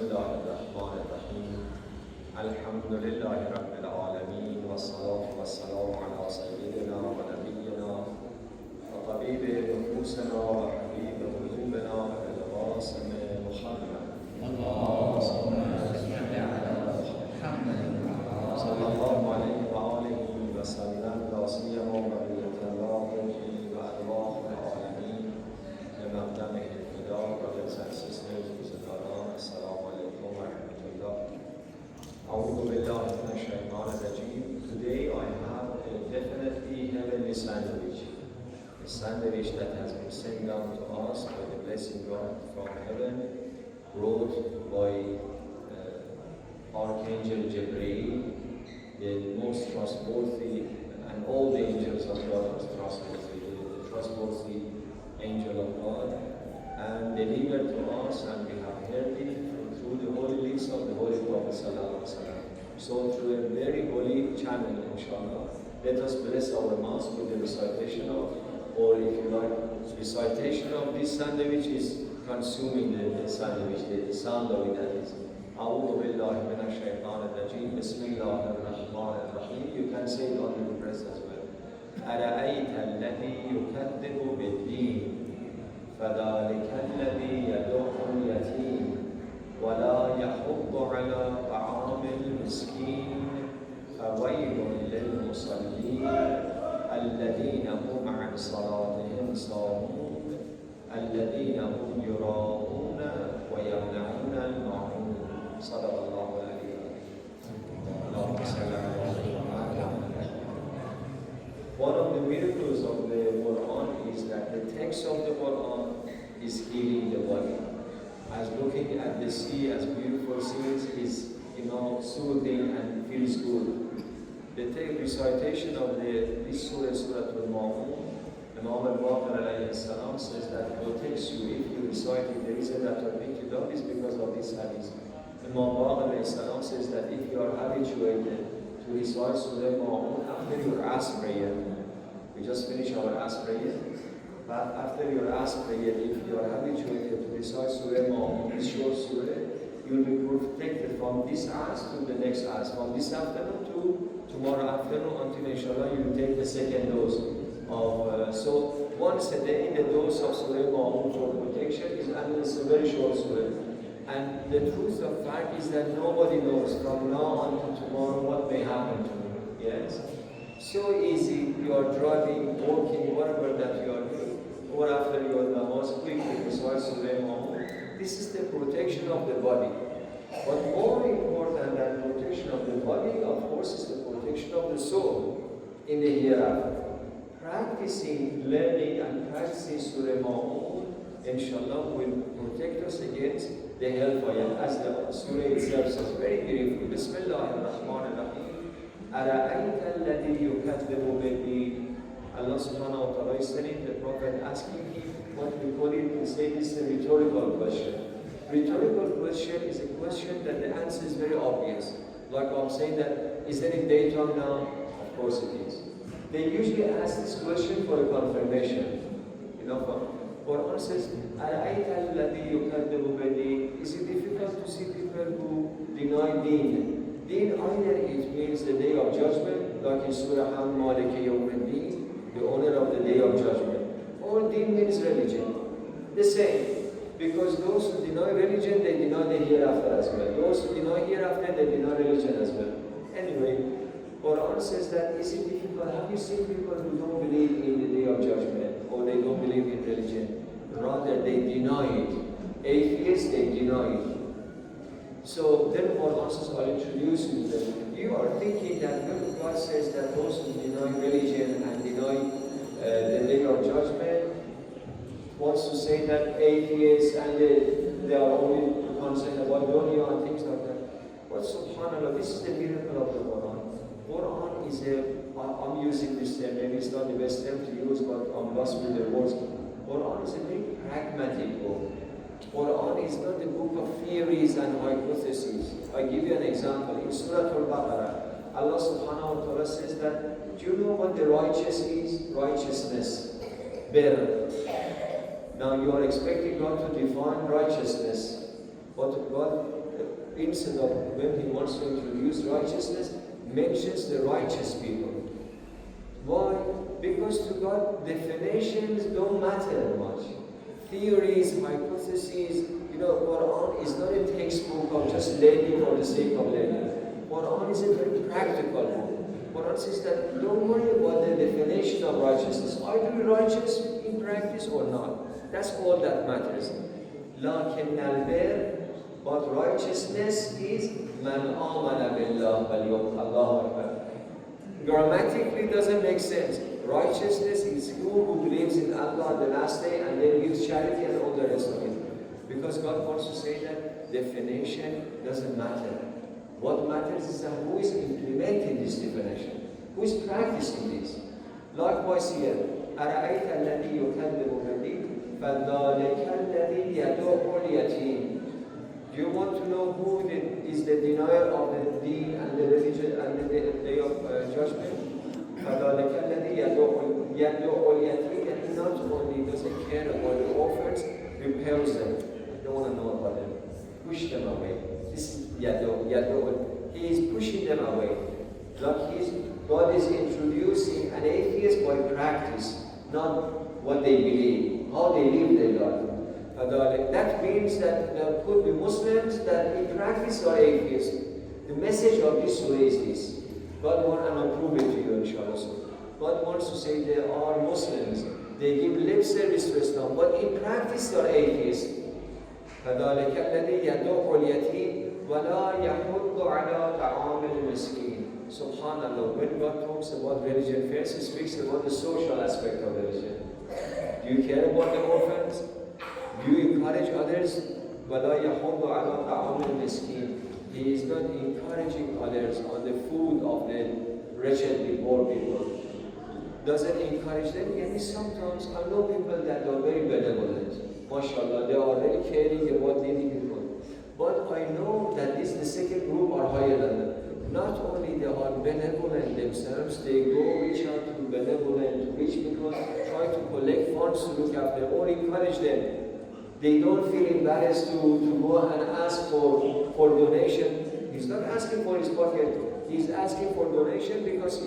الله الرحمن الرحيم الحمد لله رب العالمين والصلاة والسلام على سيدنا ونبينا وطبيب نفوسنا وحبيب قلوبنا أبي القاسم محمد اللهم صل على محمد صلى الله عليه وآله وسلم لا سيما بقية الله وأرواح العالمين لمقدمه الفداء brothers and sisters السلام عليكم ورحمة الله أعوذ بالله من الشيطان الرجيم. Today I have a definitely heavenly sandwich, a sandwich that has been sent down to us by the blessing God from heaven, brought by Archangel Jibreel, the most trustworthy, and all the angels of God are trustworthy, the trustworthy angel of God, and delivered to us, and we have heard it through the holy lips of the Holy Prophet Sallallahu Alaihi Wasallam. So through a very holy channel, inshallah, let us bless our mouths with the recitation of, or if you like, recitation of this sandwich is consuming the sandwich, the sound of it, that is. أعوذ بالله من الشيطان الرجيم بسم الله الرحمن الرحيم. You can say it on the press as well. أرأيت الذي يكذب بالدين فذلك الذي يدعو اليتيم ولا يحض على طعام المسكين فويل للمصلين الذين هم عن صلاتهم ساهون الذين هم يراءون ويمنعون الماعون صدق الله العلي اللهم صل على محمد. One of the miracles of the Quran is that the text of the Quran is healing the body. As looking at the sea as beautiful scenes is, soothing and feels good. The recitation of this surah, Surah Al-Ma'un, Imam al-Baqir alayhi salam says that protects you if you recite it. The reason that I picked it up is because of this hadith. Imam al-Baqir alayhi salam says that if you are habituated to recite Surah Al-Ma'un after your Asr prayer, we just finished our Asr prayer, but after your Asr prayer, if you are habituated to recite Surah Al-Ma'un, this short surah, you will be protected from this Asr to the next Asr, from this afternoon to tomorrow afternoon until inshallah you will take the second dose of, so once a day the dose of Surah Al-Ma'un for protection is, and it's a very short surah. And the truth of fact is that nobody knows from now on to tomorrow what may happen to you. Yes? So easy, you are driving, walking, whatever that you are doing, or after your namaz, quickly recite Surah Al-Ma'un. This is the protection of the body. But more important than protection of the body, of course, is the protection of the soul in the hereafter. Practicing, learning and practicing Surah Al-Ma'un, inshallah, will protect us against the hellfire, as the surah itself says very beautifully. Bismillah ar-Rahman ar-Rahim. Ara'ayta alladhi yukadhibu bil-din. Allah subhanahu wa ta'ala is telling the Prophet, asking him what we call it, we say this is a rhetorical question. Rhetorical question is a question that the answer is very obvious. Like I'm saying that, is there in daytime now? Of course it is. They usually ask this question for a confirmation. Quran says, أَرَأَيْتَ الَّذِي يُكَذِّبُ بِالدِّينِ. Is it difficult to see people who deny deen? Deen either it means the day of judgment, like in Surah Al-Maliki Yawm-al-Din, the owner of the day of judgment. Or deen means religion. The same. Because those who deny religion, they deny the hereafter as well. Those who deny hereafter, they deny religion as well. Anyway, Quran says that, is it difficult? Have you seen people who don't believe in the day of judgment, or they don't believe in religion? Rather, they deny it. Atheists, they deny it. So then Quran says, I'll introduce you to them. You are thinking that when God says that those who deny religion and deny the day of judgment, wants to say that atheists and they are only concerned about dunya and things like that. But subhanAllah, this is the miracle of the Quran. Quran is I'm using this term, maybe it's not the best term to use, but I'm lost with the words. Quran is a very pragmatic book. Quran is not a book of theories and hypotheses. I give you an example. In Surah Al-Baqarah, Allah subhanahu wa ta'ala says that, do you know what the righteous is? Righteousness. Better. Now you are expecting God to define righteousness. But God instead of when he wants to introduce righteousness, mentions the righteous people. Why? Because to God, definitions don't matter much. Theories, hypotheses, Quran is not a textbook of just learning for the sake of learning. Quran is a very practical book. Quran says that don't worry about the definition of righteousness. Are you righteous in practice or not? That's all that matters. لكن البر, but righteousness is من آمن بالله واليوم الله أكبر. Grammatically doesn't make sense. Righteousness is who believes in Allah the last day and then gives charity and all the rest of it. Because God wants to say that definition doesn't matter. What matters is that who is implementing this definition, who is practicing this. Likewise here, أَرَأَيْتَ الَّذِي يُكَذِّبُ بِالدِّينِ فَذَلِكَ الَّذِي يَدُعُّ الْيَتِيمَ. Do you want to know who is the denier of the deen and the religion and the day of judgment? فَذَلِكَ الَّذِي يَدُعُّ الْيَتِيمَ. That he not only doesn't care about the orphans, repels them. Don't want to know about them. Push them away. This is Yadu. He is pushing them away. God is introducing an atheist by practice, not what they believe, how they live their life. That means that there could be Muslims that in practice are atheists. The message of this surah is this. God wants, and I'll prove it to you inshallah. God wants to say there are Muslims, they give lip service to Islam, but in practice they are atheists. فَذَلِكَ الَّذِي يَدُعُّ الْيَتِيمَ وَلَا يَحُضُّ عَلَىٰ طَعَامِ الْمِسْكِينِ. Subhanallah, when God talks about religion first, He speaks about the social aspect of religion. Do you care about the orphans? Do you encourage others? وَلَا يَحُضُّ عَلَىٰ طَعَامِ الْمِسْكِينِ. He is not encouraging others on the food of the wretched, the poor people. Doesn't encourage them. And sometimes I know people that are very benevolent. MashaAllah, they are very caring about needy people. But I know that the second group are higher than them. Not only they are benevolent themselves, they go reach out to benevolent, rich people, try to collect funds to look after them or encourage them. They don't feel embarrassed to go and ask for donation. He's not asking for his pocket. He's asking for donation because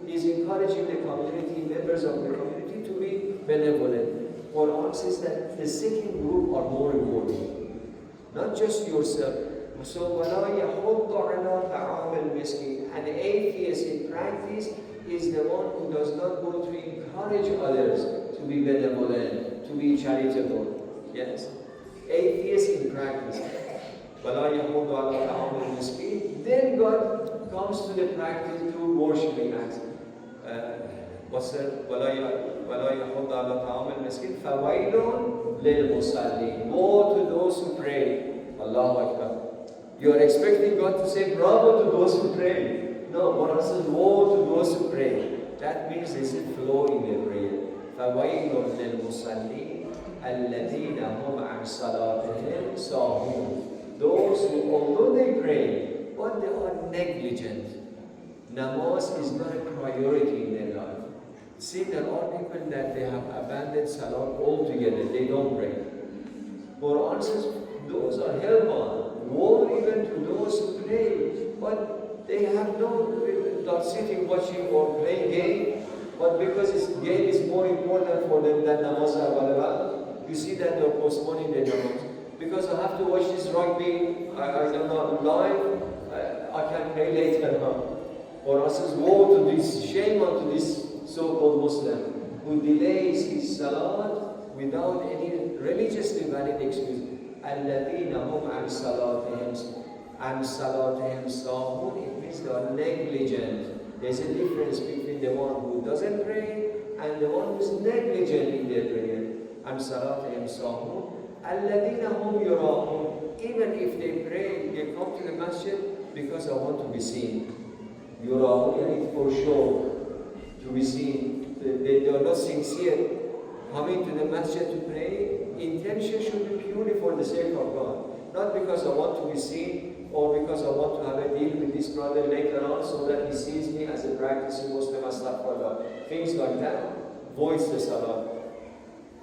he's encouraging the community, members of the community to be benevolent. Quran says that the second group are more rewarding, not just yourself. So, وَلَا يَحُضُّ عَلَىٰ طَعَامِ الْمِسْكِينِ. An atheist in practice is the one who does not go to encourage others to be benevolent, to be charitable. Yes? Atheist in practice. وَلَا يَحُضُّ عَلَىٰ طَعَامِ الْمِسْكِينِ. Then God comes to the practice to worshiping acts. What's that? وَلَا يَحُضُّ عَلَىٰ طَعَامِ الْمِسْكِينِ فَوَيْلٌ لِلْمُصَلِّينَ. Woe to those who pray. Allahu Akbar. You are expecting God to say bravo to those who pray. No, God says woe to those who pray. That means there's a flow in their prayer. فَوَيْلٌ لِلْمُصَلِّينَ الَّذِينَ هُمْ عَنْ صَلَاتِهِمْ سَاهُونَ. Those who, although they pray, but they are negligent. Namaz is not a priority in their life. See, there are people that they have abandoned salat altogether. They don't pray. Quran says those are hellbound. Woe even to those who pray, but they have not sitting watching or playing game, but because game is more important for them than namaz or you see that they're postponing their namaz. Because I have to watch this rugby, I don't know, live, I can pray later. Or says, woe to this, shame unto this so-called Muslim who delays his salat without any religiously valid excuse. الَّذِينَ هُمْ عَنْ صَلَاتِهِمْ سَاهُونَ. It means they are negligent. There's a difference between the one who doesn't pray and the one who's negligent in their prayer. عَنْ صَلَاتِهِمْ سَاهُونَ الَّذِينَ هُمْ يُرَاءُونَ. Even if they pray, they come to the masjid because I want to be seen. Yura'un, for sure, to be seen. They are not sincere. Coming to the masjid to pray, intention should be purely for the sake of God. Not because I want to be seen or because I want to have a deal with this brother later on so that he sees me as a practicing Muslim, astaghfirullah. Things like that voids the salah.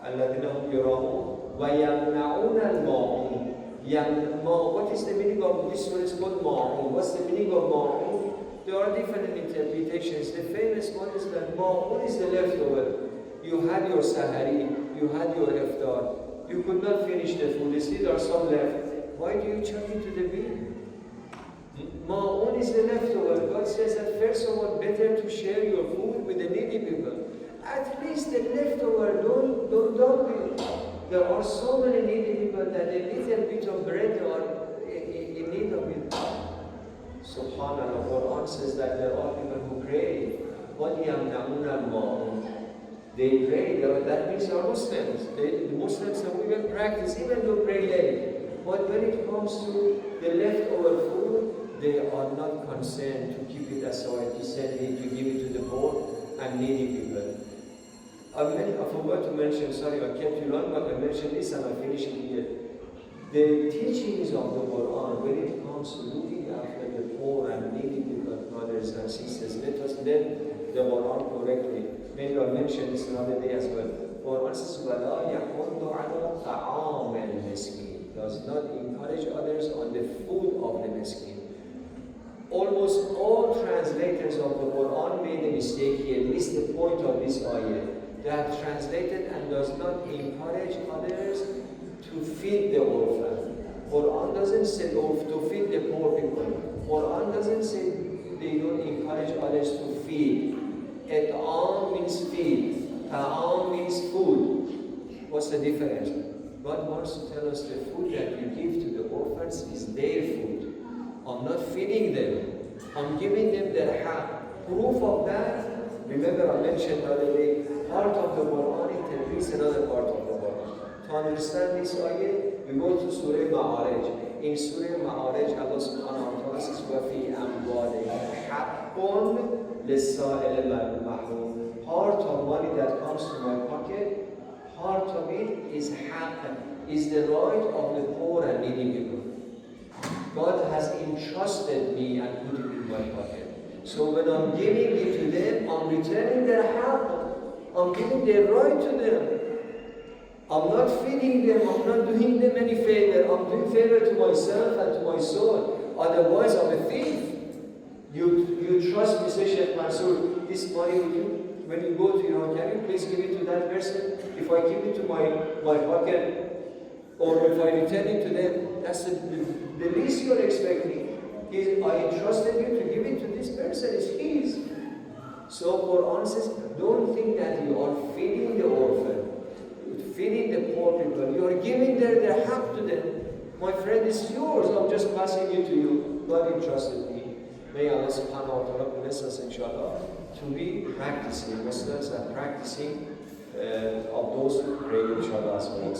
الَّذِينَ هُمْ يُرَاءُونَ وَيَمْنَعُونَ الْمَاعُونَ. What is the meaning of this one? Is called ma'un. What's the meaning of ma'un? There are different interpretations. The famous one is that ma'un is the leftover. You had your sahari, you had your iftar, you could not finish the food, you see there are some left. Why do you chuck it to the bin? Ma'un is the leftover. God says that first of all, better to share your food with the needy people. At least the leftover, don't be. There are so many needy people that a little bit of bread are in need of it. SubhanAllah, Quran says that there are people who pray. They pray, that means they are Muslims. The Muslims have even practice, even though pray late. But when it comes to the leftover food, they are not concerned to keep it aside, to send it, to give it to the poor and needy people. I forgot to mention, sorry, I kept you long, but I mentioned this and I finish it here. The teachings of the Quran, when it comes to looking after the poor and needy people, brothers and sisters, let us learn the Quran correctly. Maybe I'll mention this another day as well. Quran says, وَلَا يَحُضُّ عَلَى طَعَامِ الْمِسْكِينِ, does not encourage others on the food of the miskin. Almost all translators of the Quran made a mistake here. This is the point of this ayah. They have translated and does not encourage others to feed the orphan. Quran doesn't say to feed the poor people. Quran doesn't say they don't encourage others to feed. It'am means feed. Ta'am means food. What's the difference? God wants to tell us the food that you give to the orphans is their food. I'm not feeding them. I'm giving them their haq. Proof of that, remember I mentioned the other day, part of the Quran interprets another part of the Quran. To understand this ayah, we go to Surah Ma'arij. In Surah Ma'arij, Allah subhanahu wa ta'ala says, وَفِي أَمْوَالِهِمْ حَقٌّ لِلسَّائِلِ الْمَحْرُومِ. Part of money that comes to my pocket, part of it is haqq, is the right of the poor and needy people. God has entrusted me and put it in my pocket. So when I'm giving it to them, I'm returning their haqq. I'm giving their right to them. I'm not feeding them, I'm not doing them any favor. I'm doing favor to myself and to my soul. Otherwise, I'm a thief. You trust me, say Sheikh Mansour, this money with you, when you go to can you please give it to that person? If I give it to my pocket, or if I return it to them, that's the least you're expecting. Is I entrusted you to give it to this person, it's his. So Quran says, don't think that you are feeding the orphan, feeding the poor people. You are giving their haq to them. My friend, it's yours. I'm just passing it to you. God entrusted me. May Allah subhanahu wa ta'ala bless us, inshallah, to be practicing Muslims and practicing of those who pray, inshallah, as well.